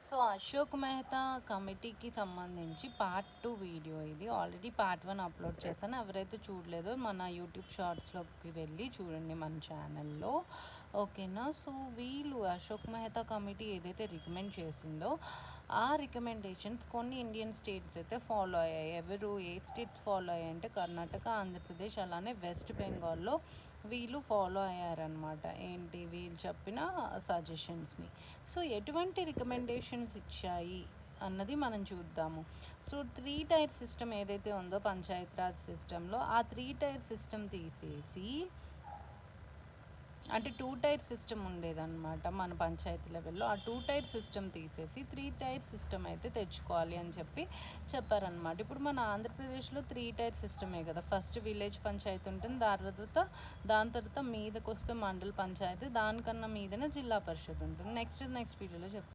So Ashok Mehta కమిటీకి సంబంధించి part 2 video ఇది. ఆల్రెడీ పార్ట్ 1 అప్లోడ్ చేశాను. ఎవరైతే చూడలేదో మన యూట్యూబ్ షార్ట్స్లోకి వెళ్ళి చూడండి మన ఛానల్లో. ఓకేనా. సో వీళ్ళు అశోక్ మెహతా కమిటీ ఏదైతే రికమెండ్ చేసిందో ఆ రికమెండేషన్స్ కొన్ని ఇండియన్ స్టేట్స్ అయితే ఫాలో అయ్యాయి. ఎవరు ఏ స్టేట్స్ ఫాలో అయ్యాయి అంటే కర్ణాటక, ఆంధ్రప్రదేశ్, అలానే వెస్ట్ బెంగాల్లో వీళ్ళు ఫాలో అయ్యారనమాట. ఏంటి వీళ్ళు చెప్పిన సజెషన్స్ని. సో ఎటువంటి రికమెండేషన్స్ ఇచ్చాయి అన్నది మనం చూద్దాము. సో 3 టైర్ సిస్టమ్ ఏదైతే ఉందో పంచాయతీరాజ్ సిస్టంలో ఆ 3 టైర్ సిస్టమ్ తీసేసి, అంటే 2 టైర్ సిస్టమ్ ఉండేదన్నమాట మన పంచాయతీ లెవెల్లో. ఆ 2 టైర్ సిస్టమ్ తీసేసి 3 టైర్ సిస్టమ్ అయితే తెచ్చుకోవాలి అని చెప్పారనమాట. ఇప్పుడు మన ఆంధ్రప్రదేశ్లో 3 టైర్ సిస్టమే కదా. ఫస్ట్ విలేజ్ పంచాయతీ ఉంటుంది, దాని తర్వాత మీదకి వస్తే మండల పంచాయతీ, దానికన్నా మీదనే జిల్లా పరిషత్ ఉంటుంది. నెక్స్ట్ వీడియోలో చెప్తాను.